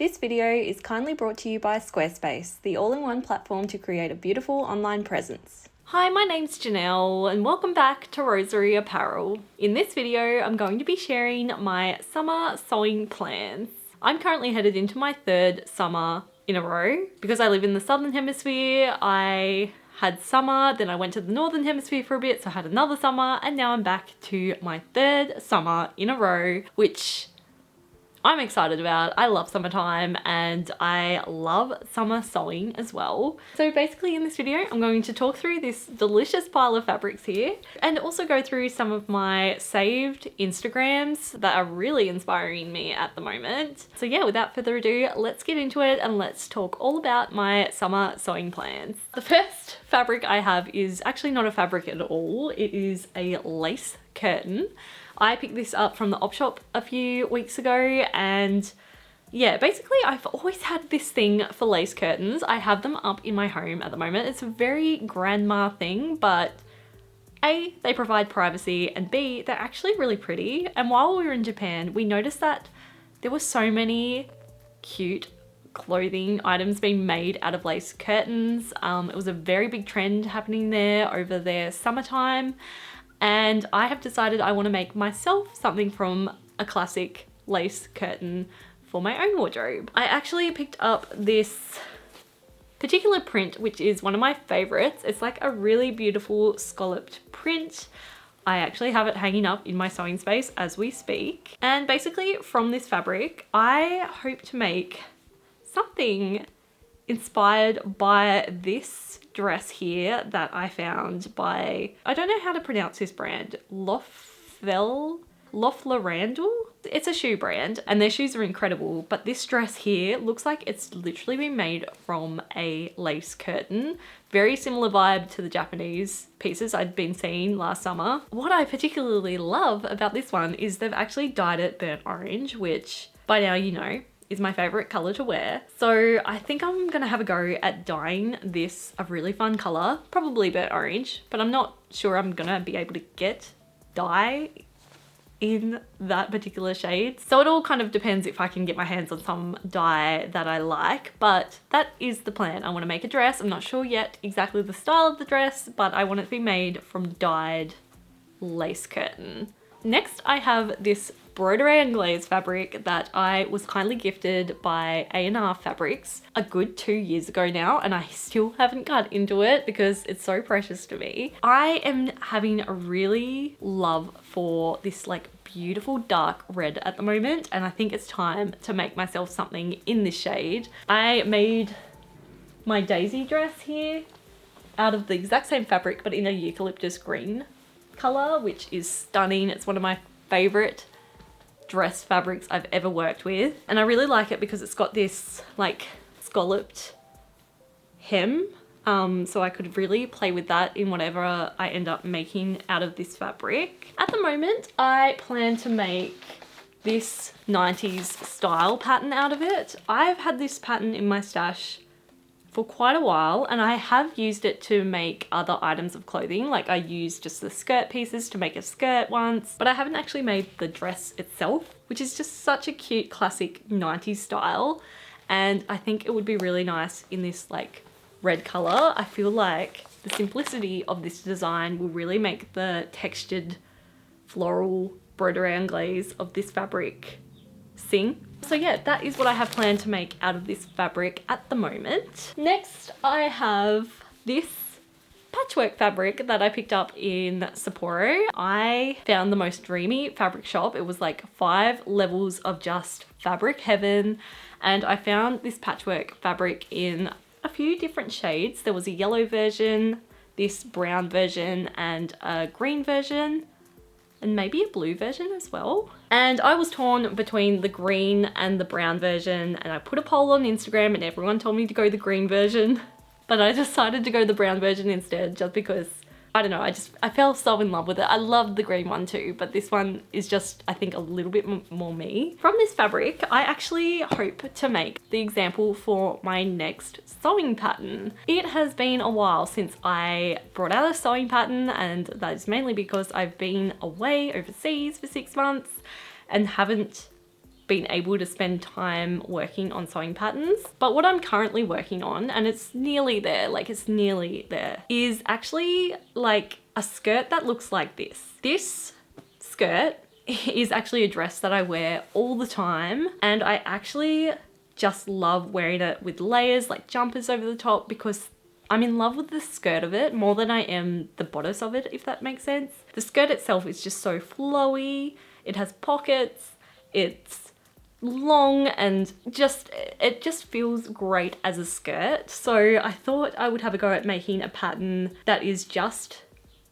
This video is kindly brought to you by Squarespace, the all-in-one platform to create a beautiful online presence. Hi, my name's Janelle and welcome back to Rosery Apparel. In this video, I'm going to be sharing my summer sewing plans. I'm currently headed into my third summer in a row. Because I live in the Southern Hemisphere, I had summer, then I went to the Northern Hemisphere for a bit, so I had another summer, and now I'm back to my third summer in a row, which I'm excited about. I love summertime and I love summer sewing as well. So basically in this video, I'm going to talk through this delicious pile of fabrics here and also go through some of my saved Instagrams that are really inspiring me at the moment. So yeah, without further ado, let's get into it and let's talk all about my summer sewing plans. The first fabric I have is actually not a fabric at all. It is a lace curtain. I picked this up from the op shop a few weeks ago and yeah, basically I've always had this thing for lace curtains. I have them up in my home at the moment. It's a very grandma thing, but A, they provide privacy, and B, they're actually really pretty. And while we were in Japan, we noticed that there were so many cute clothing items being made out of lace curtains. It was a very big trend happening there over their summertime. And I have decided I want to make myself something from a classic lace curtain for my own wardrobe. I actually picked up this particular print, which is one of my favorites. It's like a really beautiful scalloped print. I actually have it hanging up in my sewing space as we speak. And basically from this fabric, I hope to make something inspired by this dress here that I found by, I don't know how to pronounce this brand, Loflarandel. It's a shoe brand and their shoes are incredible, but this dress here looks like it's literally been made from a lace curtain. Very similar vibe to the Japanese pieces I'd been seeing last summer. What I particularly love about this one is they've actually dyed it burnt orange, which by now you know is my favorite color to wear. So I think I'm gonna have a go at dyeing this a really fun color, probably burnt orange, but I'm not sure I'm gonna be able to get dye in that particular shade. So it all kind of depends if I can get my hands on some dye that I like, but that is the plan. I wanna make a dress. I'm not sure yet exactly the style of the dress, but I want it to be made from dyed lace curtain. Next, I have this Brer and Glaze fabric that I was kindly gifted by A&R Fabrics a good 2 years ago now, and I still haven't got into it because it's so precious to me. I am having a really love for this like beautiful dark red at the moment, and I think it's time to make myself something in this shade. I made my daisy dress here out of the exact same fabric but in a eucalyptus green color, which is stunning. It's one of my favorite dress fabrics I've ever worked with, and I really like it because it's got this like scalloped hem, so I could really play with that in whatever I end up making out of this fabric. At the moment I plan to make this 90s style pattern out of it. I've had this pattern in my stash for quite a while and I have used it to make other items of clothing. Like I used just the skirt pieces to make a skirt once, but I haven't actually made the dress itself, which is just such a cute classic 90s style. And I think it would be really nice in this like red color. I feel like the simplicity of this design will really make the textured floral Brer and Glaze of this fabric sing. So yeah, that is what I have planned to make out of this fabric at the moment. Next, I have this patchwork fabric that I picked up in Sapporo. I found the most dreamy fabric shop. It was like 5 levels of just fabric heaven. And I found this patchwork fabric in a few different shades. There was a yellow version, this brown version, and a green version, and maybe a blue version as well. And I was torn between the green and the brown version, and I put a poll on Instagram and everyone told me to go the green version, but I decided to go the brown version instead just because, I don't know, I fell so in love with it. I loved the green one too, but this one is just, I think, a little bit more me. From this fabric, I actually hope to make the example for my next sewing pattern. It has been a while since I brought out a sewing pattern, and that is mainly because I've been away overseas for 6 months and haven't been able to spend time working on sewing patterns. But what I'm currently working on, and it's nearly there, is actually like a skirt that looks like this. This skirt is actually a dress that I wear all the time, and I actually just love wearing it with layers like jumpers over the top because I'm in love with the skirt of it more than I am the bodice of it, if that makes sense. The skirt itself is just so flowy, it has pockets, it's long, and it just feels great as a skirt. So I thought I would have a go at making a pattern that is just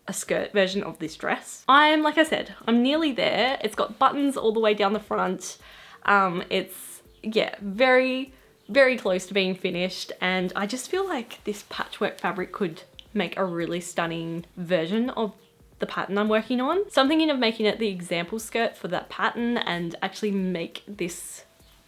a skirt version of this dress. Like I said, I'm nearly there. It's got buttons all the way down the front. It's, yeah, very, very close to being finished, and I just feel like this patchwork fabric could make a really stunning version of the pattern I'm working on. So I'm thinking of making it the example skirt for that pattern and actually make this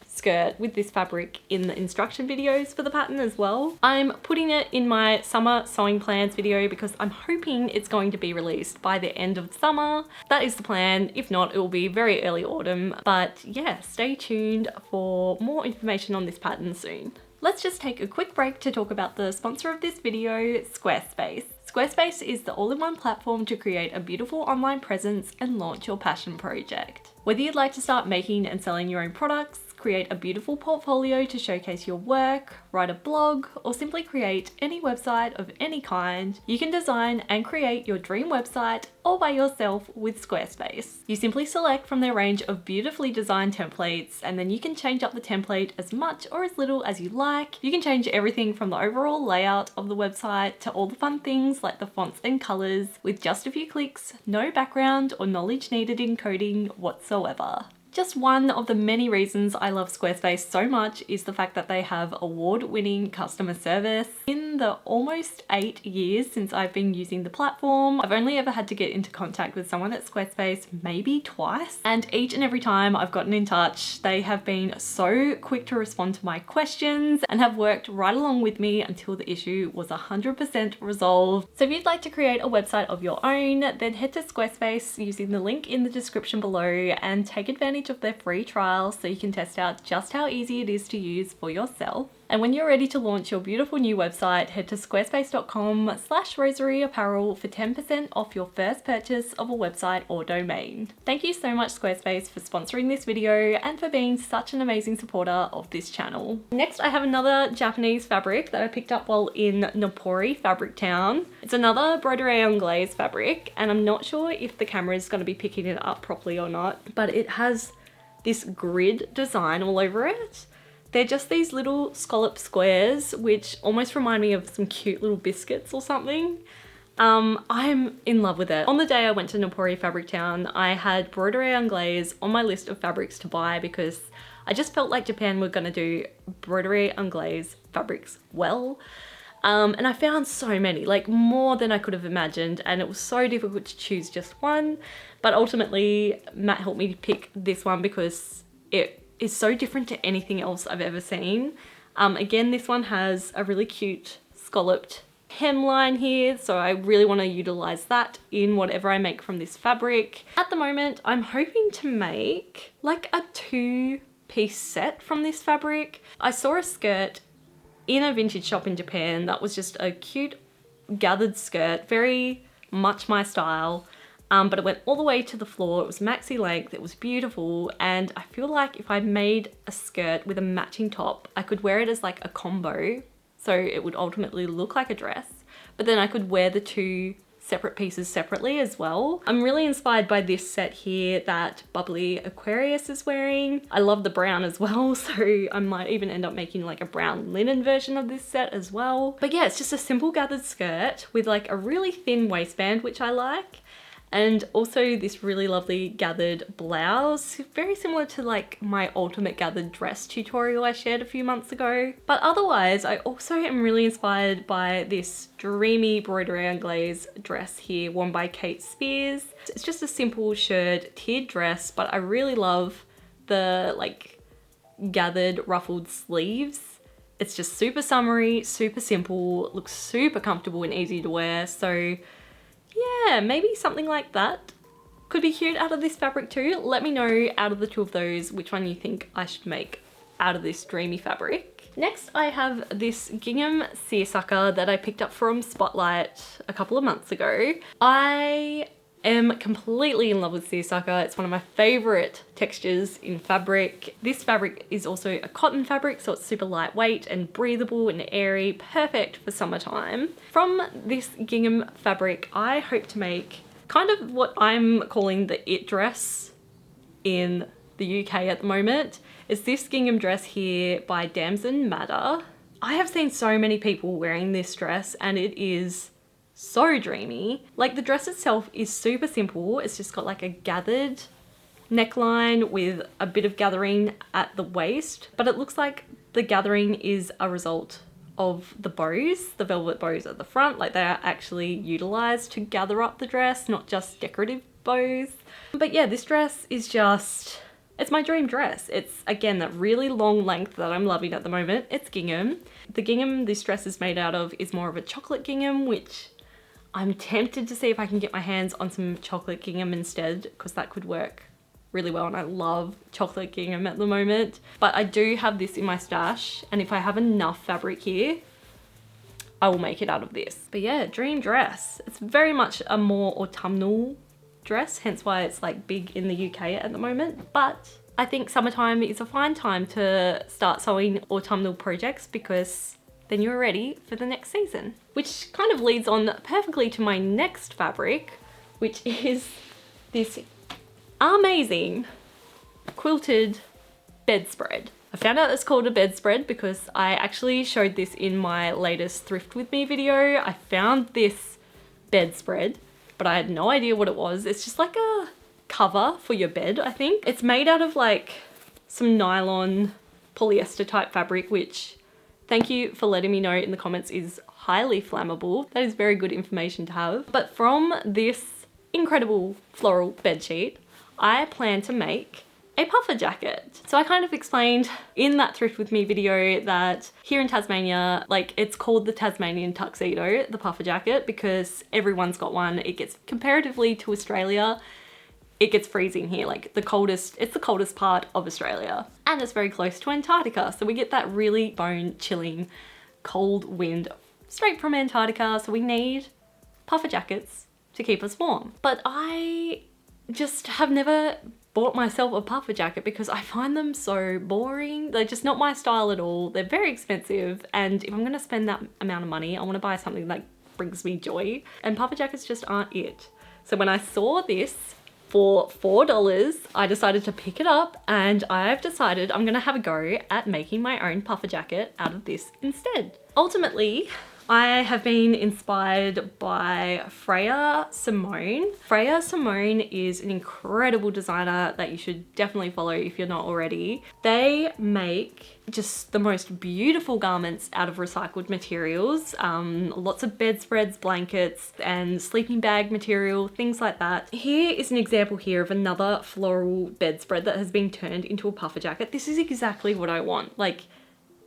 skirt with this fabric in the instruction videos for the pattern as well. I'm putting it in my summer sewing plans video because I'm hoping it's going to be released by the end of summer. That is the plan. If not, it will be very early autumn. But yeah, stay tuned for more information on this pattern soon. Let's just take a quick break to talk about the sponsor of this video, Squarespace. Squarespace is the all-in-one platform to create a beautiful online presence and launch your passion project. Whether you'd like to start making and selling your own products, create a beautiful portfolio to showcase your work, write a blog, or simply create any website of any kind, you can design and create your dream website all by yourself with Squarespace. You simply select from their range of beautifully designed templates, and then you can change up the template as much or as little as you like. You can change everything from the overall layout of the website to all the fun things like the fonts and colors with just a few clicks, no background or knowledge needed in coding whatsoever. Just one of the many reasons I love Squarespace so much is the fact that they have award-winning customer service. In the almost 8 years since I've been using the platform, I've only ever had to get into contact with someone at Squarespace maybe twice, and each and every time I've gotten in touch, they have been so quick to respond to my questions and have worked right along with me until the issue was 100% resolved. So if you'd like to create a website of your own, then head to Squarespace using the link in the description below and take advantage of their free trial so you can test out just how easy it is to use for yourself. And when you're ready to launch your beautiful new website, head to squarespace.com/Rosery Apparel for 10% off your first purchase of a website or domain. Thank you so much Squarespace for sponsoring this video and for being such an amazing supporter of this channel. Next, I have another Japanese fabric that I picked up while in Nopori Fabric Town. It's another Brer on Glaze fabric, and I'm not sure if the camera is going to be picking it up properly or not, but it has this grid design all over it. They're just these little scallop squares which almost remind me of some cute little biscuits or something. I'm in love with it. On the day I went to Nopori Fabric Town, I had Brer on Glaze on my list of fabrics to buy because I just felt like Japan were going to do Brer on Glaze fabrics well. And I found so many, like more than I could have imagined, and it was so difficult to choose just one. But ultimately, Matt helped me pick this one because it is so different to anything else I've ever seen. Again, this one has a really cute scalloped hemline here, so I really want to utilize that in whatever I make from this fabric. At the moment, I'm hoping to make like a 2-piece set from this fabric. I saw a skirt in a vintage shop in Japan that was just a cute gathered skirt, very much my style. But it went all the way to the floor. It was maxi length, it was beautiful, and I feel like if I made a skirt with a matching top, I could wear it as like a combo, so it would ultimately look like a dress, but then I could wear the two separate pieces separately as well. I'm really inspired by this set here that Bubbly Aquarius is wearing. I love the brown as well, so I might even end up making like a brown linen version of this set as well. But yeah, it's just a simple gathered skirt with like a really thin waistband, which I like. And also this really lovely gathered blouse, very similar to like my ultimate gathered dress tutorial I shared a few months ago. But otherwise, I also am really inspired by this dreamy Brer on Glaze dress here worn by Kate Spears. It's just a simple shirred tiered dress, but I really love the like gathered ruffled sleeves. It's just super summery, super simple, looks super comfortable and easy to wear. So yeah, maybe something like that. could be cute out of this fabric too. Let me know out of the two of those which one you think I should make out of this dreamy fabric. Next I have this gingham seersucker that I picked up from Spotlight a couple of months ago. I am completely in love with seersucker. It's one of my favorite textures in fabric. This fabric is also a cotton fabric, so it's super lightweight and breathable and airy, perfect for summertime. From this gingham fabric, I hope to make kind of what I'm calling the it dress in the UK at the moment. It's this gingham dress here by Damson Madder. I have seen so many people wearing this dress and it is so dreamy. Like, the dress itself is super simple. It's just got like a gathered neckline with a bit of gathering at the waist, but it looks like the gathering is a result of the bows, the velvet bows at the front. Like, they are actually utilized to gather up the dress, not just decorative bows. But yeah, this dress is just, it's my dream dress. It's, again, that really long length that I'm loving at the moment. It's gingham. The gingham this dress is made out of is more of a chocolate gingham, which I'm tempted to see if I can get my hands on some chocolate gingham instead, because that could work really well, and I love chocolate gingham at the moment. But I do have this in my stash, and if I have enough fabric here, I will make it out of this. But yeah, dream dress. It's very much a more autumnal dress, hence why it's like big in the UK at the moment. But I think summertime is a fine time to start sewing autumnal projects, because then you're ready for the next season. Which kind of leads on perfectly to my next fabric, which is this amazing quilted bedspread. I found out it's called a bedspread because I actually showed this in my latest Thrift With Me video. I found this bedspread, but I had no idea what it was. It's just like a cover for your bed, I think. It's made out of like some nylon polyester type fabric, which, thank you for letting me know in the comments, is highly flammable. That is very good information to have. But from this incredible floral bedsheet, I plan to make a puffer jacket. So I kind of explained in that Thrift With Me video that here in Tasmania, like, it's called the Tasmanian tuxedo, the puffer jacket, because everyone's got one. It gets, comparatively to Australia, it gets freezing here. Like, the coldest, it's the coldest part of Australia, and it's very close to Antarctica. So we get that really bone chilling cold wind straight from Antarctica. So we need puffer jackets to keep us warm. But I just have never bought myself a puffer jacket because I find them so boring. They're just not my style at all. They're very expensive, and if I'm gonna spend that amount of money, I wanna buy something that brings me joy, and puffer jackets just aren't it. So when I saw this for $4, I decided to pick it up, and I've decided I'm gonna have a go at making my own puffer jacket out of this instead. Ultimately, I have been inspired by Freya Simone. Freya Simone is an incredible designer that you should definitely follow if you're not already. They make just the most beautiful garments out of recycled materials. Lots of bedspreads, blankets, and sleeping bag material, things like that. Here is an example here of another floral bedspread that has been turned into a puffer jacket. This is exactly what I want, like,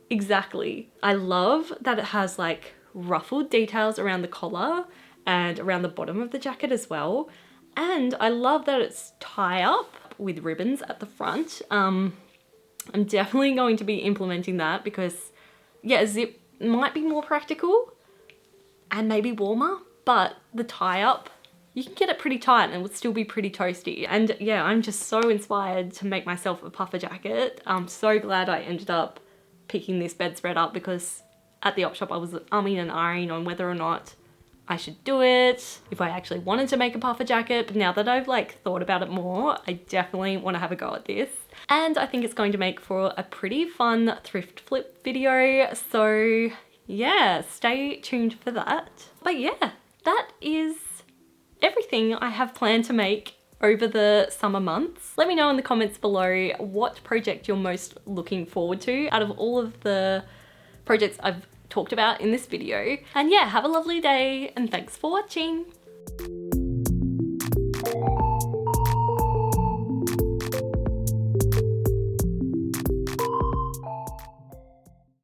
exactly. I love that it has like ruffled details around the collar and around the bottom of the jacket as well. And I love that it's tie up with ribbons at the front. I'm definitely going to be implementing that because, yeah, a zip might be more practical and maybe warmer, but the tie up, you can get it pretty tight and it would still be pretty toasty. And yeah, I'm just so inspired to make myself a puffer jacket. I'm so glad I ended up picking this bedspread up, because at the op shop I was umming and ahhing on whether or not I should do it, if I actually wanted to make a puffer jacket. But now that I've like thought about it more, I definitely want to have a go at this. And I think it's going to make for a pretty fun thrift flip video. So yeah, stay tuned for that. But yeah, that is everything I have planned to make over the summer months. Let me know in the comments below what project you're most looking forward to out of all of the projects I've talked about in this video. And yeah, have a lovely day and thanks for watching.